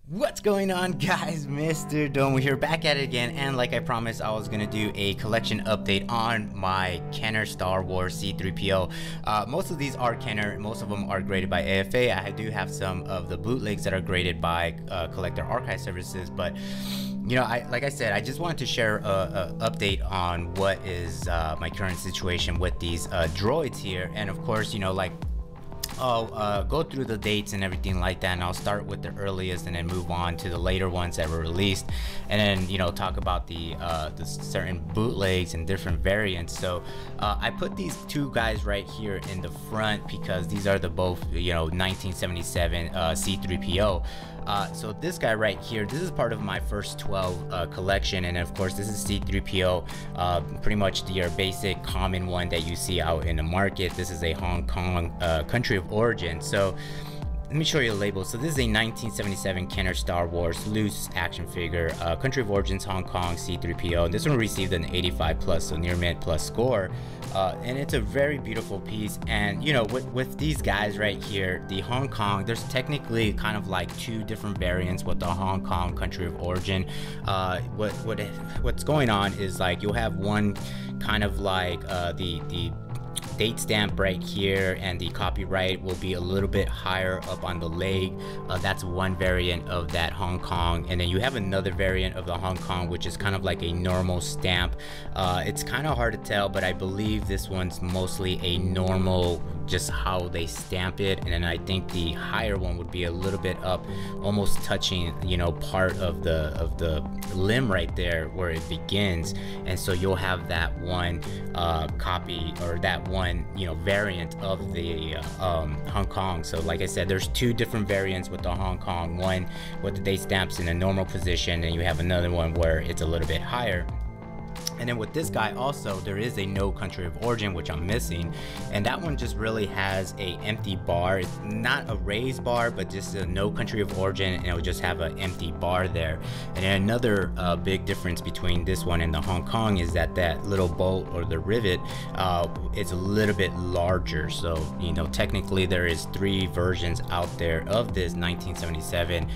What's going on, guys? Mr. Domo here, back at it again, and like I promised, I was gonna do a collection update on my Kenner Star Wars C-3PO. Most of these are Kenner, most of them are graded by AFA. I do have some of the bootlegs that are graded by Collector Archive Services, but you know, like I said, I just wanted to share a update on what is my current situation with these droids here. And of course, you know, like I'll go through the dates and everything like that, and I'll start with the earliest and then move on to the later ones that were released, and then, you know, talk about the certain bootlegs and different variants. So I put these two guys right here in the front because these are the both, you know, 1977 C-3PO. So this guy right here, this is part of my first 12 collection, and of course this is C-3PO, pretty much your basic common one that you see out in the market. This is a Hong Kong country of origin. So let me show you the label. So this is a 1977 Kenner Star Wars loose action figure, country of origins Hong Kong, C-3PO. And this one received an 85 plus, so near mint plus score. And it's a very beautiful piece. And you know, with these guys right here, the Hong Kong, there's technically kind of like two different variants with the Hong Kong country of origin. What's going on is, like, you'll have one kind of like the date stamp right here, and the copyright will be a little bit higher up on the leg. That's one variant of that Hong Kong, and then you have another variant of the Hong Kong, which is kind of like a normal stamp. It's kind of hard to tell, but I believe this one's mostly a normal, just how they stamp it. And then I think the higher one would be a little bit up, almost touching, you know, part of the limb right there where it begins. And so you'll have that one copy, or that one, you know, variant of the Hong Kong. So like I said, there's two different variants with the Hong Kong, one with the date stamps in a normal position, and you have another one where it's a little bit higher. And then with this guy also, there is a no country of origin, which I'm missing, and that one just really has a empty bar. It's not a raised bar, but just a no country of origin, and it'll just have an empty bar there. And then another big difference between this one and the Hong Kong is that that little bolt, or the rivet, is a little bit larger. So, you know, technically there is three versions out there of this 1977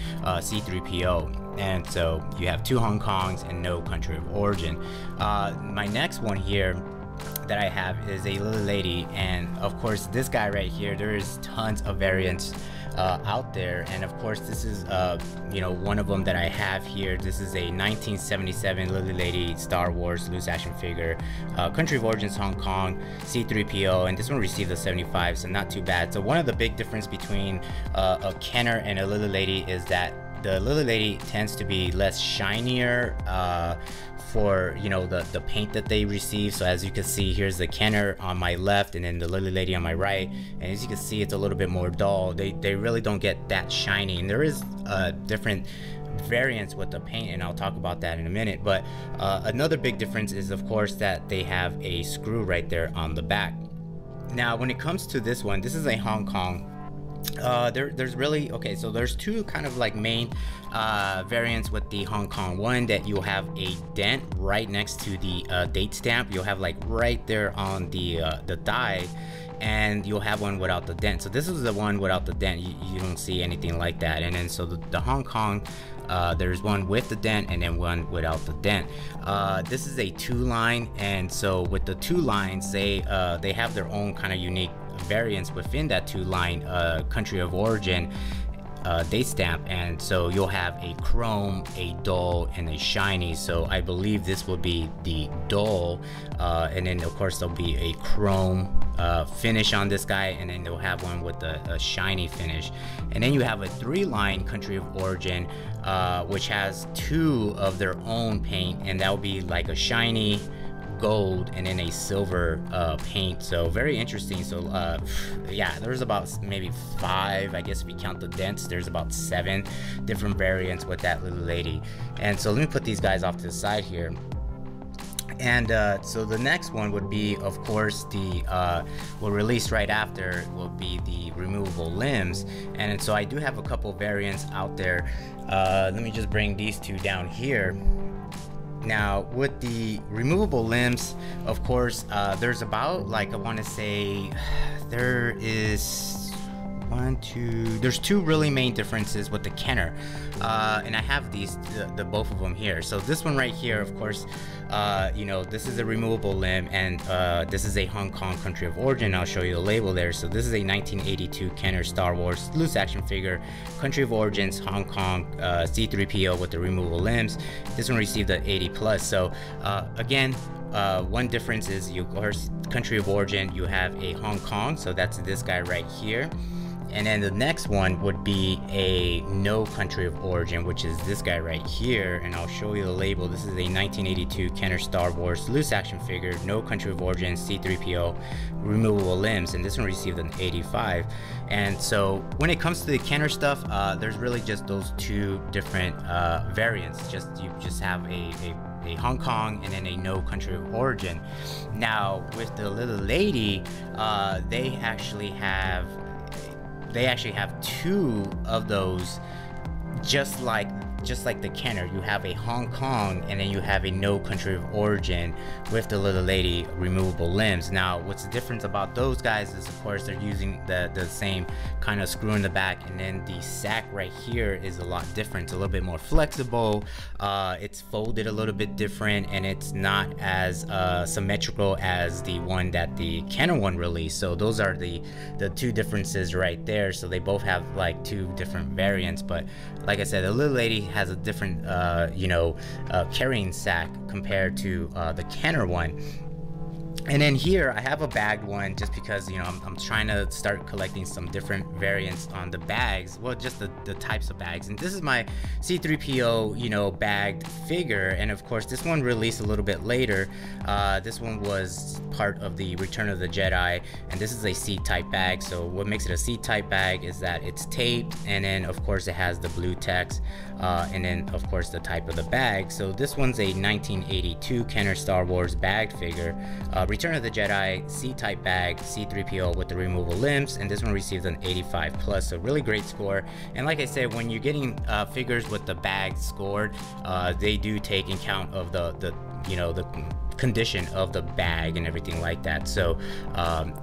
C-3PO. And so you have two Hong Kongs and no country of origin. My next one here that I have is a little lady, and of course this guy right here, there is tons of variants out there, and of course this is you know, one of them that I have here. This is a 1977 Lily Lady Star Wars loose action figure, country of origins Hong Kong, C-3PO, and this one received a 75, so not too bad. So one of the big difference between a Kenner and a Lily Lady is that the Lily Lady tends to be less shinier for, you know, the paint that they receive. So as you can see, here's the Kenner on my left, and then the Lily Lady on my right, and as you can see, it's a little bit more dull. They really don't get that shiny, and there is different variants with the paint, and I'll talk about that in a minute. But another big difference is, of course, that they have a screw right there on the back. Now when it comes to this one, this is a Hong Kong. There's really, okay, so there's two kind of like main variants with the Hong Kong. One, that you'll have a dent right next to the date stamp. You'll have like right there on the die, and you'll have one without the dent. So this is the one without the dent. You don't see anything like that. And then so the Hong Kong, there's one with the dent and then one without the dent. This is a two line, and so with the two lines, they have their own kind of unique variants within that two line country of origin date stamp. And so you'll have a chrome, a dull, and a shiny. So I believe this will be the dull, and then of course there'll be a chrome finish on this guy, and then they'll have one with a shiny finish. And then you have a three line country of origin, which has two of their own paint, and that will be like a shiny, gold, and then a silver paint. So very interesting. So yeah, there's about maybe 5, I guess if you count the dents. There's about 7 different variants with that little lady. And so let me put these guys off to the side here. And so the next one would be, of course, the will release right after will be the removable limbs. And so I do have a couple variants out there. Let me just bring these two down here. Now with the removable limbs, of course, there's about, like, I want to say there is There's two really main differences with the Kenner, and I have these, the both of them here. So this one right here, of course, you know, this is a removable limb, and this is a Hong Kong country of origin. I'll show you the label there. So this is a 1982 Kenner Star Wars loose action figure, country of origins Hong Kong, C-3PO with the removable limbs. This one received an 80+. So again, one difference is, you, of course, country of origin, you have a Hong Kong, so that's this guy right here. And then the next one would be a no country of origin, which is this guy right here. And I'll show you the label. This is a 1982 Kenner Star Wars loose action figure, no country of origin, C-3PO, removable limbs, and this one received an 85. And so when it comes to the Kenner stuff, there's really just those two different variants. You just have a Hong Kong and then a no country of origin. Now with the little lady, they actually have two of those, just like the Kenner. You have a Hong Kong and then you have a no country of origin with the little lady removable limbs. Now what's the difference about those guys is, of course, they're using the same kind of screw in the back, and then the sack right here is a lot different. It's a little bit more flexible, it's folded a little bit different, and it's not as symmetrical as the one that the Kenner one released. So those are the two differences right there. So they both have like two different variants, but like I said, the little lady has a different carrying sack compared to the Kenner one. And then here I have a bagged one, just because, you know, I'm trying to start collecting some different variants on the bags, well, just the types of bags. And this is my C-3PO, you know, bagged figure, and of course this one released a little bit later. This one was part of the Return of the Jedi, and this is a C-type bag. So what makes it a C-type bag is that it's taped, and then of course it has the blue text, and then of course the type of the bag. So this one's a 1982 Kenner Star Wars bagged figure, Return of the Jedi C-type bag, C-3PO with the removable limbs, and this one received an 85+, so really great score. And like I said, when you're getting figures with the bag scored, they do take in count of the you know, the condition of the bag and everything like that. So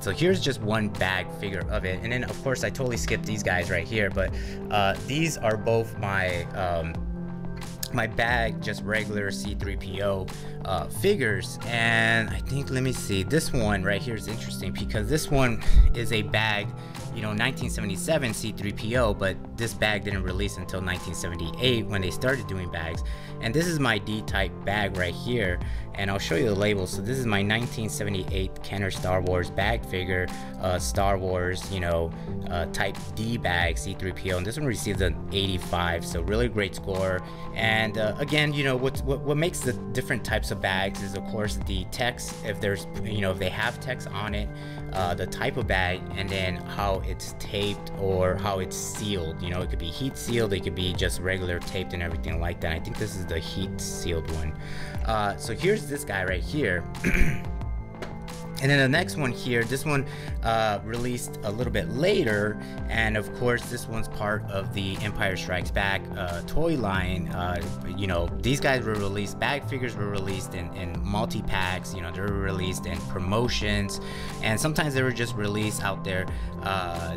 so here's just one bag figure of it. And then of course I totally skipped these guys right here, but these are both my my bag, just regular C-3PO figures. And I think, let me see, this one right here is interesting because this one is a bag, you know, 1977 C-3PO, but this bag didn't release until 1978 when they started doing bags. And this is my D-type bag right here, and I'll show you the label. So this is my 1978 Kenner Star Wars bag figure, Star Wars, you know, type D bag, C-3PO, and this one received an 85, so really great score. And again, you know, what makes the different types of bags is, of course, the text, if there's, you know, if they have text on it, the type of bag, and then how it's taped or how it's sealed. You know, it could be heat sealed, it could be just regular taped and everything like that. I think this is the heat sealed one. So here's this guy right here. And then the next one here, this one released a little bit later, and of course this one's part of the Empire Strikes Back toy line. You know, these guys were released, bag figures were released in multi-packs, you know, they were released in promotions, and sometimes they were just released out there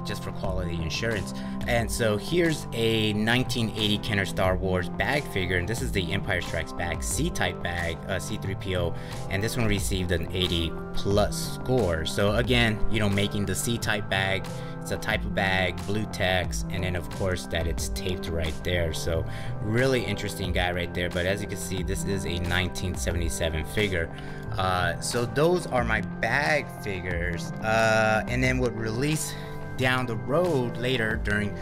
just for quality insurance. And so here's a 1980 Kenner Star Wars bag figure, and this is the Empire Strikes Back C-type bag, C-3PO, and this one received an 80+ score. So again, you know, making the C-type bag, it's a type of bag, blue text, and then of course that it's taped right there. So really interesting guy right there. But as you can see, this is a 1977 figure. So those are my bag figures, and then what released down the road later during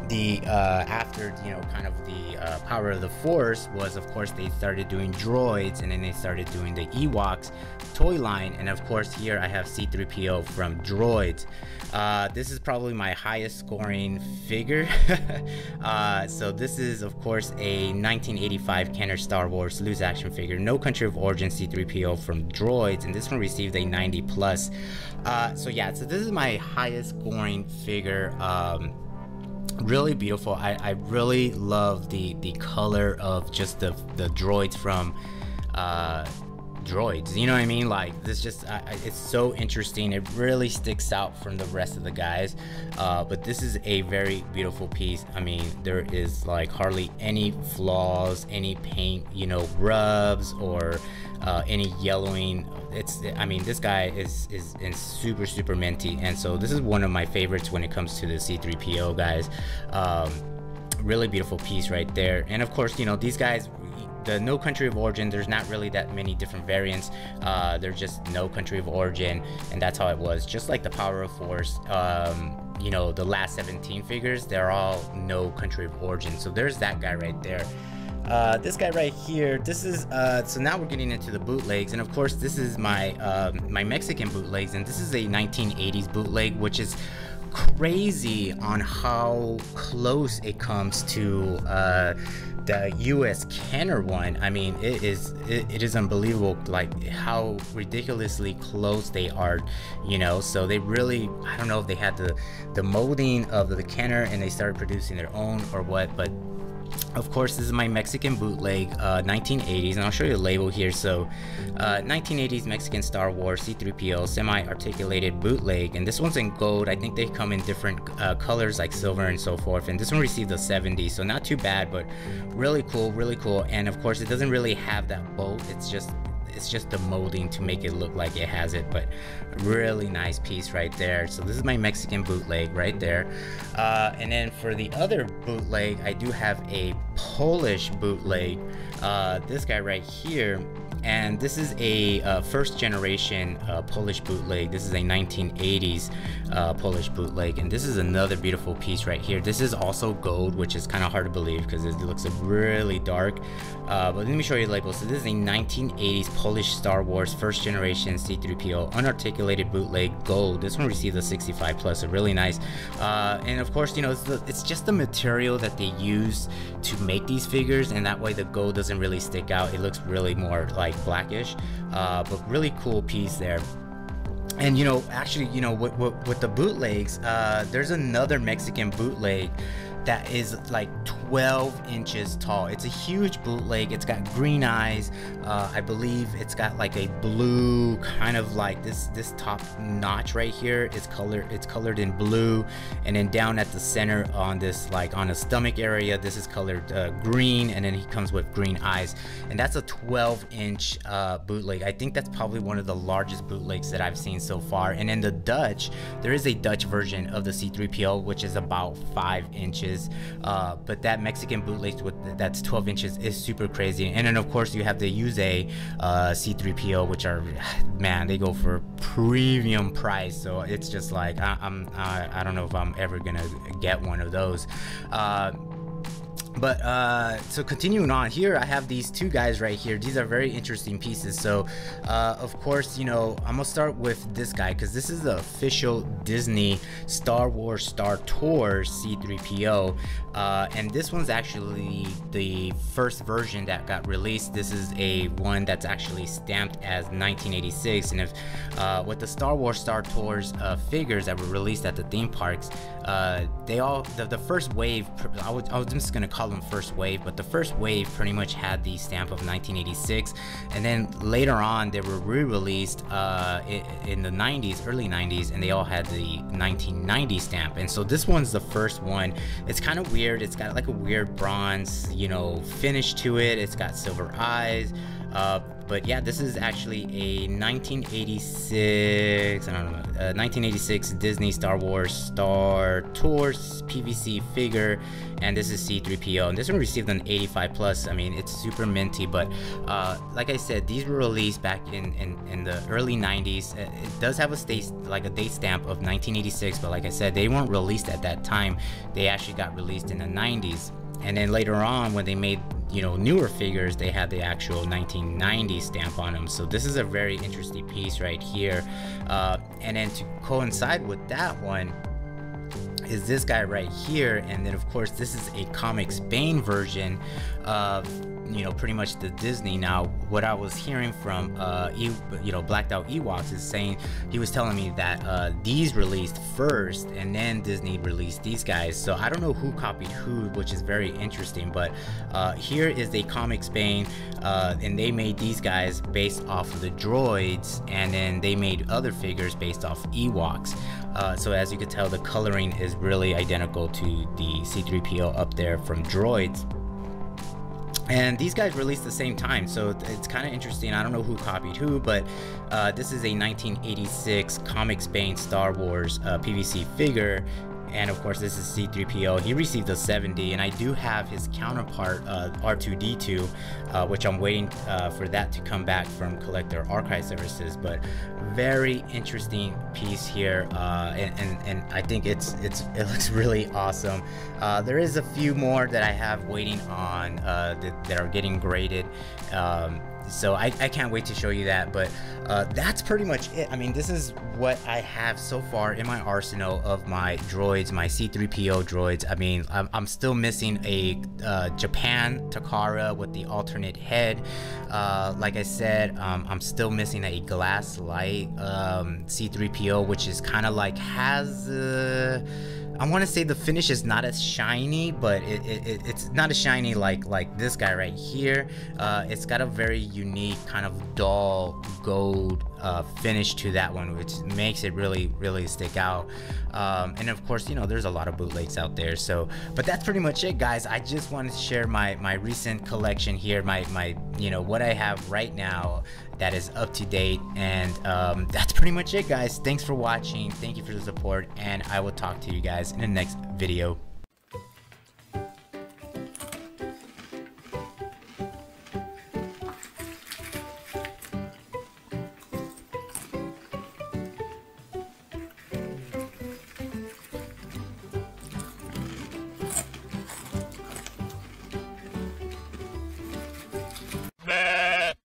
the after, you know, kind of the Power of the Force was, of course, they started doing droids, and then they started doing the Ewoks toy line. And of course here I have C-3PO from Droids. This is probably my highest scoring figure. So this is, of course, a 1985 Kenner Star Wars loose action figure, no country of origin, C-3PO from Droids, and this one received a 90+. So yeah, so this is my highest scoring figure. Really beautiful. I really love the color of just the droids from droids, you know what I mean? Like this just it's so interesting. It really sticks out from the rest of the guys, but this is a very beautiful piece. I mean, there is like hardly any flaws, any paint, you know, rubs, or any yellowing. I mean, this guy is in super minty, and so this is one of my favorites when it comes to the C-3PO guys. Really beautiful piece right there. And of course, you know, these guys, the no country of origin, there's not really that many different variants. They're just no country of origin, and that's how it was. Just like the Power of Force, you know, the last 17 figures, they're all no country of origin. So there's that guy right there. This guy right here, this is so now we're getting into the bootlegs, and of course this is my my Mexican bootlegs, and this is a 1980s bootleg, which is crazy on how close it comes to the US Kenner one. I mean, it is unbelievable, like how ridiculously close they are, you know. So they really, I don't know if they had the molding of the Kenner and they started producing their own or what, but of course this is my Mexican bootleg, 1980s, and I'll show you the label here. So 1980s Mexican Star Wars C-3PO semi-articulated bootleg, and this one's in gold. I think they come in different colors like silver and so forth, and this one received a 70, so not too bad, but really cool, really cool. And of course it doesn't really have that bolt, it's just the molding to make it look like it has it, but really nice piece right there. So this is my Mexican bootleg right there. And then for the other bootleg, I do have a Polish bootleg, this guy right here, and this is a first generation Polish bootleg. This is a 1980s Polish bootleg, and this is another beautiful piece right here. This is also gold, which is kind of hard to believe because it looks really dark, but let me show you the label. So this is a 1980s Polish Star Wars first generation C-3PO unarticulated bootleg gold. This one received a 65 plus, so really nice. And of course, you know, it's just the material that they use to make these figures, and that way the gold doesn't really stick out. It looks really more like blackish, but really cool piece there. And you know, actually, you know, with the bootlegs, there's another Mexican bootleg that is like 12 inches tall. It's a huge bootleg. It's got green eyes. I believe it's got like a blue kind of like this top notch right here. It's colored in blue, and then down at the center on this, like on the stomach area, this is colored green, and then he comes with green eyes. And that's a 12-inch bootleg. I think that's probably one of the largest bootlegs that I've seen so far. And in the Dutch, there is a Dutch version of the C-3PO, which is about 5 inches. But that Mexican bootleg that's 12 inches is super crazy. And then of course you have the Use C-3PO, which are, man, they go for premium price. So it's just like I don't know if I'm ever gonna get one of those. But so continuing on here, I have these two guys right here. These are very interesting pieces. So of course, you know, I'm gonna start with this guy because this is the official Disney Star Wars Star Tours C-3PO, and this one's actually the first version that got released. This is a one that's actually stamped as 1986, and if with the Star Wars Star Tours figures that were released at the theme parks, they all the first wave, I was just gonna call them first wave, but the first wave pretty much had the stamp of 1986, and then later on they were re-released in the 90s, early 90s, and they all had the 1990 stamp. And so this one's the first one. It's kind of weird. It's got like a weird bronze, you know, finish to it. It's got silver eyes. But yeah, this is actually a 1986, I don't know, 1986 Disney Star Wars Star Tours PVC figure, and this is C-3PO, and this one received an 85 plus. I mean, it's super minty, but like I said, these were released back in the early 90s. It does have a date stamp of 1986, but like I said, they weren't released at that time. They actually got released in the 90s. And then later on, when they made, you know, newer figures, they had the actual 1990 stamp on them. So this is a very interesting piece right here. And then to coincide with that one, is this guy right here. And then of course this is a Comics Bane version of, you know, pretty much the Disney. Now what I was hearing from Blacked Out Ewoks is saying, he was telling me that these released first and then Disney released these guys. So I don't know who copied who, which is very interesting. But here is the Comics Bane, and they made these guys based off of the droids, and then they made other figures based off Ewoks. So as you can tell, the coloring is really identical to the C-3PO up there from droids. And these guys released the same time, so it's kind of interesting. I don't know who copied who, but this is a 1986 Comics Bane Star Wars PVC figure. And of course this is C-3PO. He received a 70, and I do have his counterpart R2-D2, which I'm waiting for that to come back from Collector Archive Services. But very interesting piece here, and I think it looks really awesome. There is a few more that I have waiting on that are getting graded. So I can't wait to show you that. But that's pretty much it. I mean, this is what I have so far in my arsenal of my droids, my C-3PO droids. I mean, I'm still missing a Japan Takara with the alternate head. Like I said, I'm still missing a glass light C-3PO, which is kind of like has I want to say the finish is not as shiny, but it's not as shiny like this guy right here. It's got a very unique kind of dull gold finish to that one, which makes it really stick out. And of course, you know, there's a lot of bootlegs out there. So, but that's pretty much it, guys. I just wanted to share my recent collection here, my you know, what I have right now that is up to date. And that's pretty much it, guys. Thanks for watching. Thank you for the support, and I will talk to you guys in the next video.